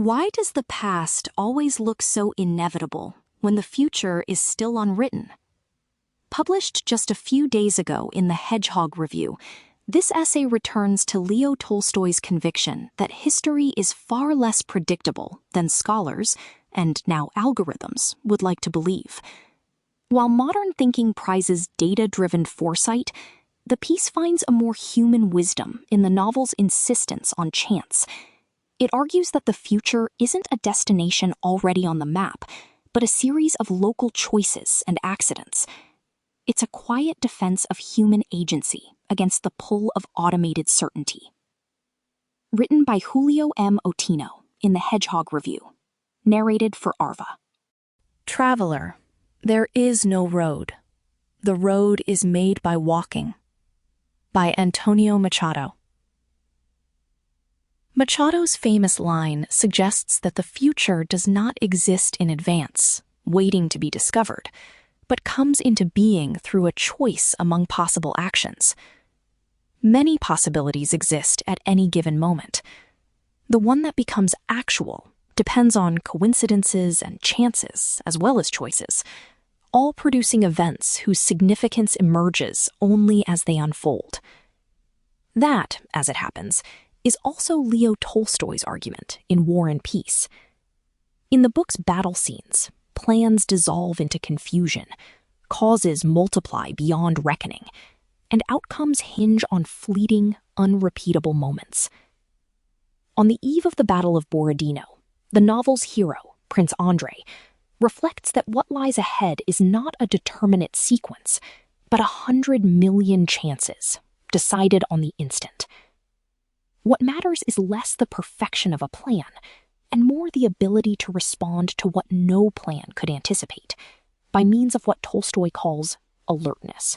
Why does the past always look so inevitable when the future is still unwritten? Published just a few days ago in the Hedgehog review, this essay returns to Leo Tolstoy's conviction that history is far less predictable than scholars, and now algorithms, would like to believe. While modern thinking prizes data-driven foresight, the piece finds a more human wisdom in the novel's insistence on chance. It argues that the future isn't a destination already on the map, but a series of local choices and accidents. It's a quiet defense of human agency against the pull of automated certainty. Written by Julio M. Otino in the Hedgehog review. Narrated for Arva. Traveler, there is no road. The road is made by walking. By Antonio Machado. Machado's famous line suggests that the future does not exist in advance, waiting to be discovered, but comes into being through a choice among possible actions. Many possibilities exist at any given moment. The one that becomes actual depends on coincidences and chances, as well as choices, all producing events whose significance emerges only as they unfold. That, as it happens, is also Leo Tolstoy's argument in War and Peace. In the book's battle scenes, plans dissolve into confusion, causes multiply beyond reckoning, and outcomes hinge on fleeting, unrepeatable moments. On the eve of the Battle of Borodino, the novel's hero, Prince Andrei, reflects that what lies ahead is not a determinate sequence, but 100 million chances, decided on the instant. What matters is less the perfection of a plan, and more the ability to respond to what no plan could anticipate, by means of what Tolstoy calls alertness.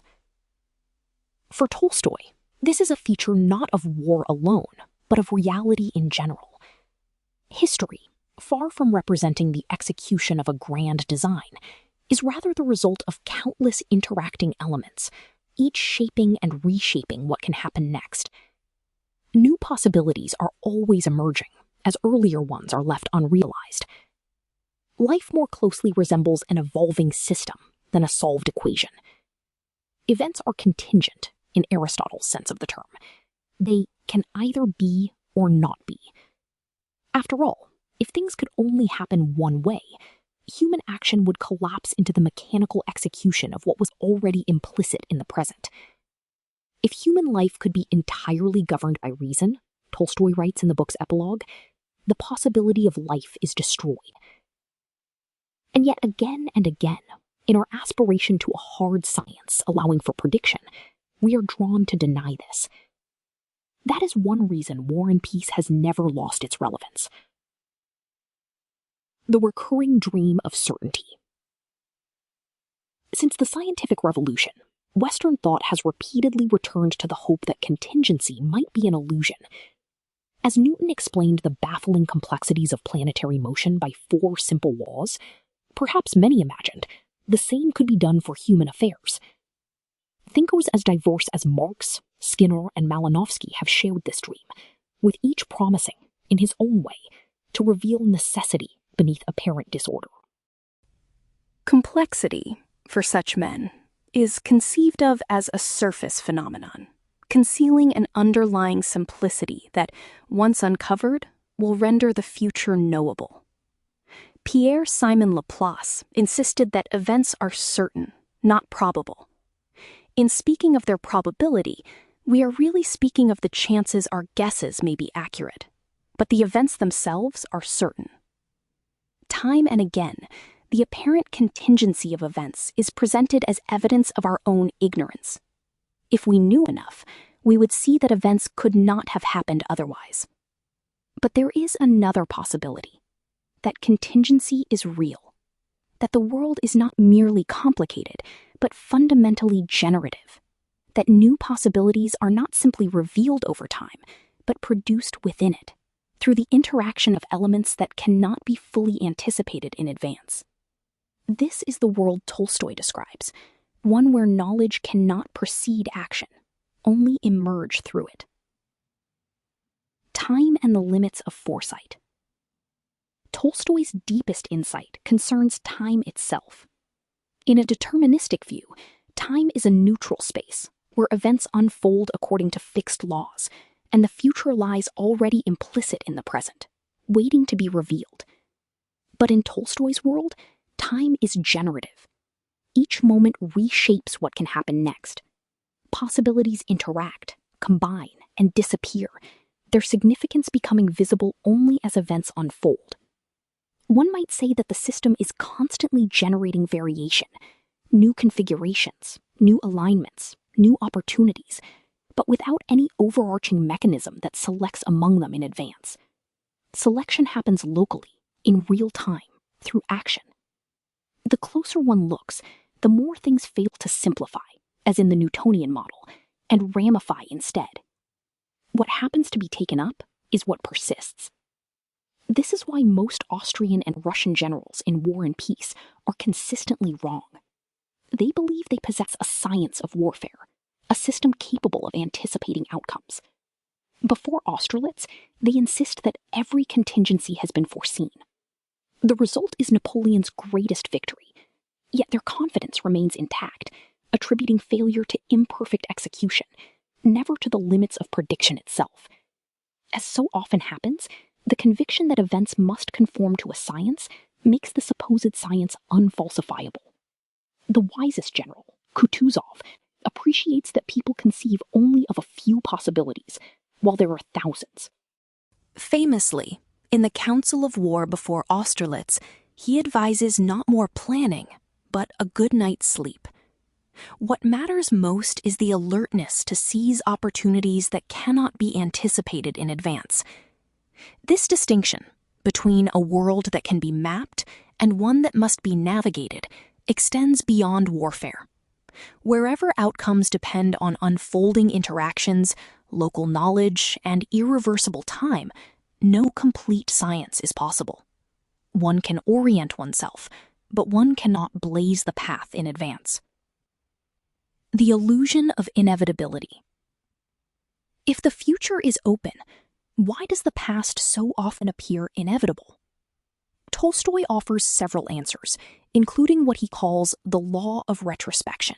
For Tolstoy, this is a feature not of war alone, but of reality in general. History, far from representing the execution of a grand design, is rather the result of countless interacting elements, each shaping and reshaping what can happen next. New possibilities are always emerging, as earlier ones are left unrealized. Life more closely resembles an evolving system than a solved equation. Events are contingent, in Aristotle's sense of the term. They can either be or not be. After all, if things could only happen one way, human action would collapse into the mechanical execution of what was already implicit in the present. If human life could be entirely governed by reason, Tolstoy writes in the book's epilogue, the possibility of life is destroyed. And yet again and again, in our aspiration to a hard science allowing for prediction, we are drawn to deny this. That is one reason War and Peace has never lost its relevance. The recurring dream of certainty. Since the scientific revolution, Western thought has repeatedly returned to the hope that contingency might be an illusion. As Newton explained the baffling complexities of planetary motion by 4 simple laws, perhaps many imagined the same could be done for human affairs. Thinkers as diverse as Marx, Skinner, and Malinowski have shared this dream, with each promising, in his own way, to reveal necessity beneath apparent disorder. Complexity, for such men, is conceived of as a surface phenomenon, concealing an underlying simplicity that, once uncovered, will render the future knowable. Pierre-Simon Laplace insisted that events are certain, not probable. In speaking of their probability, we are really speaking of the chances our guesses may be accurate, but the events themselves are certain. Time and again, the apparent contingency of events is presented as evidence of our own ignorance. If we knew enough, we would see that events could not have happened otherwise. But there is another possibility, that contingency is real, that the world is not merely complicated, but fundamentally generative, that new possibilities are not simply revealed over time, but produced within it, through the interaction of elements that cannot be fully anticipated in advance. This is the world Tolstoy describes, one where knowledge cannot precede action, only emerge through it. Time and the limits of foresight. Tolstoy's deepest insight concerns time itself. In a deterministic view, time is a neutral space where events unfold according to fixed laws, and the future lies already implicit in the present, waiting to be revealed. But in Tolstoy's world, time is generative. Each moment reshapes what can happen next. Possibilities interact, combine, and disappear, their significance becoming visible only as events unfold. One might say that the system is constantly generating variation, new configurations, new alignments, new opportunities, but without any overarching mechanism that selects among them in advance. Selection happens locally, in real time, through action. The closer one looks, the more things fail to simplify, as in the Newtonian model, and ramify instead. What happens to be taken up is what persists. This is why most Austrian and Russian generals in War and Peace are consistently wrong. They believe they possess a science of warfare, a system capable of anticipating outcomes. Before Austerlitz, they insist that every contingency has been foreseen. The result is Napoleon's greatest victory, yet their confidence remains intact, attributing failure to imperfect execution, never to the limits of prediction itself. As so often happens, the conviction that events must conform to a science makes the supposed science unfalsifiable. The wisest general, Kutuzov, appreciates that people conceive only of a few possibilities, while there are thousands. Famously, in the Council of War before Austerlitz, he advises not more planning, but a good night's sleep. What matters most is the alertness to seize opportunities that cannot be anticipated in advance. This distinction between a world that can be mapped and one that must be navigated extends beyond warfare. Wherever outcomes depend on unfolding interactions, local knowledge, and irreversible time, no complete science is possible. One can orient oneself, but one cannot blaze the path in advance. The illusion of inevitability. If the future is open, why does the past so often appear inevitable? Tolstoy offers several answers, including what he calls the law of retrospection.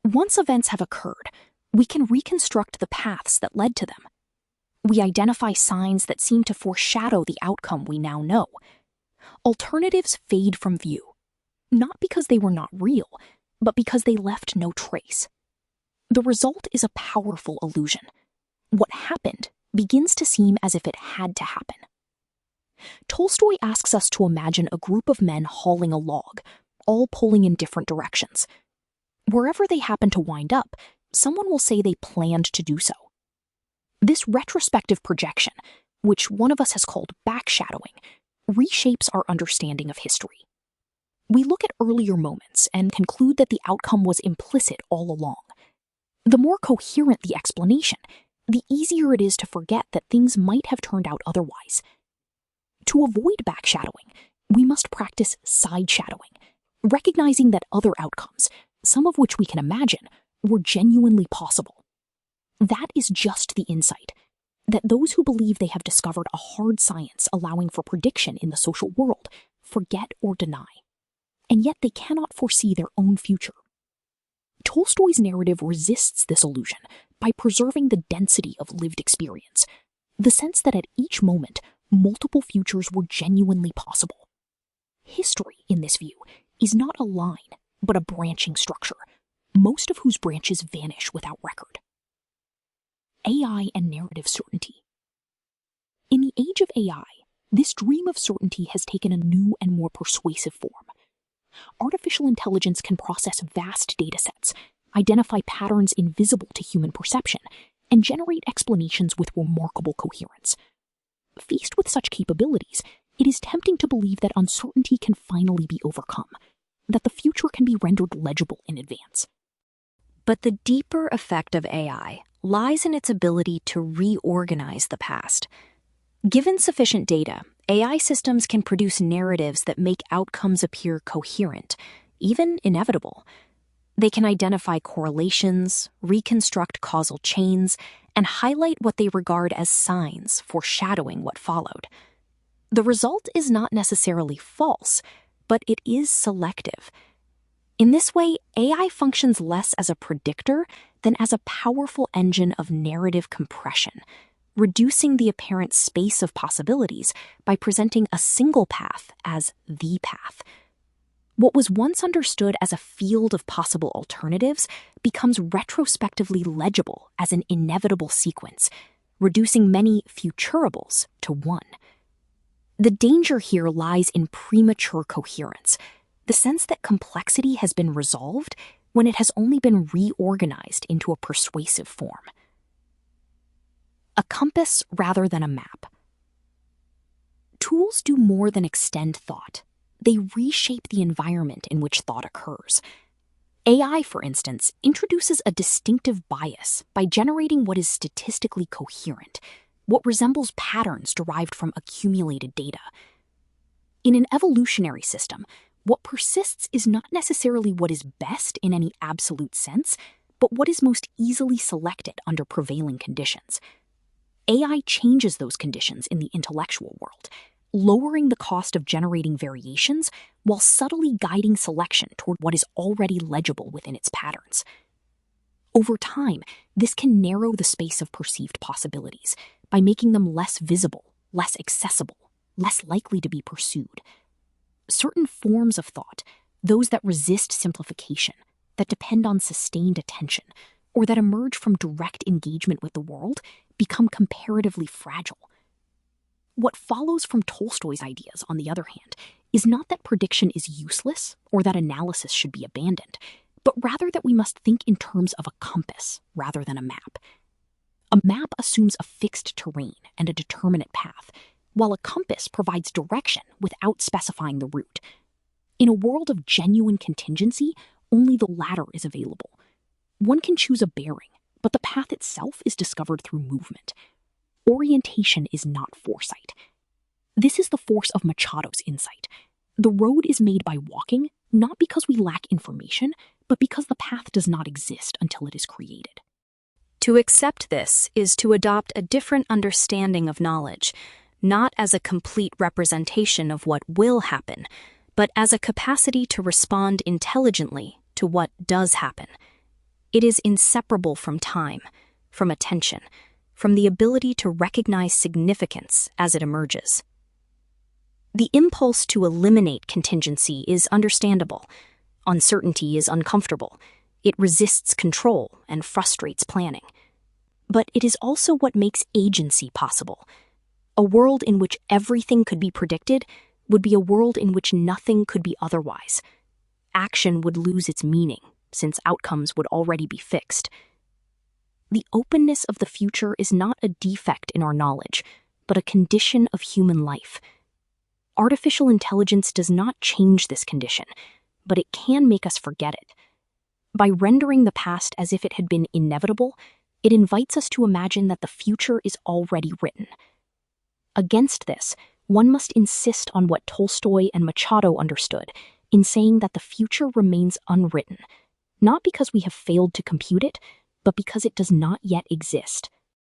Once events have occurred, we can reconstruct the paths that led to them. We identify signs that seem to foreshadow the outcome we now know. Alternatives fade from view, not because they were not real, but because they left no trace. The result is a powerful illusion. What happened begins to seem as if it had to happen. Tolstoy asks us to imagine a group of men hauling a log, all pulling in different directions. Wherever they happen to wind up, someone will say they planned to do so. This retrospective projection, which one of us has called backshadowing, reshapes our understanding of history. We look at earlier moments and conclude that the outcome was implicit all along. The more coherent the explanation, the easier it is to forget that things might have turned out otherwise. To avoid backshadowing, we must practice side-shadowing, recognizing that other outcomes, some of which we can imagine, were genuinely possible. That is just the insight, that those who believe they have discovered a hard science allowing for prediction in the social world forget or deny, and yet they cannot foresee their own future. Tolstoy's narrative resists this illusion by preserving the density of lived experience, the sense that at each moment, multiple futures were genuinely possible. History, in this view, is not a line, but a branching structure, most of whose branches vanish without record. AI and narrative certainty. In the age of AI, this dream of certainty has taken a new and more persuasive form. Artificial intelligence can process vast datasets, identify patterns invisible to human perception, and generate explanations with remarkable coherence. Faced with such capabilities, it is tempting to believe that uncertainty can finally be overcome, that the future can be rendered legible in advance. But the deeper effect of AI lies in its ability to reorganize the past. Given sufficient data, AI systems can produce narratives that make outcomes appear coherent, even inevitable. They can identify correlations, reconstruct causal chains, and highlight what they regard as signs foreshadowing what followed. The result is not necessarily false, but it is selective. In this way, AI functions less as a predictor than as a powerful engine of narrative compression, reducing the apparent space of possibilities by presenting a single path as the path. What was once understood as a field of possible alternatives becomes retrospectively legible as an inevitable sequence, reducing many futurables to one. The danger here lies in premature coherence, the sense that complexity has been resolved when it has only been reorganized into a persuasive form. A compass rather than a map. Tools do more than extend thought. They reshape the environment in which thought occurs. AI, for instance, introduces a distinctive bias by generating what is statistically coherent, what resembles patterns derived from accumulated data. In an evolutionary system, what persists is not necessarily what is best in any absolute sense, but what is most easily selected under prevailing conditions. AI changes those conditions in the intellectual world, lowering the cost of generating variations while subtly guiding selection toward what is already legible within its patterns. Over time, this can narrow the space of perceived possibilities by making them less visible, less accessible, less likely to be pursued. Certain forms of thought, those that resist simplification, that depend on sustained attention, or that emerge from direct engagement with the world, become comparatively fragile. What follows from Tolstoy's ideas, on the other hand, is not that prediction is useless or that analysis should be abandoned, but rather that we must think in terms of a compass rather than a map. A map assumes a fixed terrain and a determinate path, while a compass provides direction without specifying the route. In a world of genuine contingency, only the latter is available. One can choose a bearing, but the path itself is discovered through movement. Orientation is not foresight. This is the force of Machado's insight. The road is made by walking, not because we lack information, but because the path does not exist until it is created. To accept this is to adopt a different understanding of knowledge, not as a complete representation of what will happen, but as a capacity to respond intelligently to what does happen. It is inseparable from time, from attention, from the ability to recognize significance as it emerges. The impulse to eliminate contingency is understandable. Uncertainty is uncomfortable. It resists control and frustrates planning. But it is also what makes agency possible. A world in which everything could be predicted would be a world in which nothing could be otherwise. Action would lose its meaning, since outcomes would already be fixed. The openness of the future is not a defect in our knowledge, but a condition of human life. Artificial intelligence does not change this condition, but it can make us forget it. By rendering the past as if it had been inevitable, it invites us to imagine that the future is already written. Against this, one must insist on what Tolstoy and Machado understood in saying that the future remains unwritten, not because we have failed to compute it, but because it does not yet exist.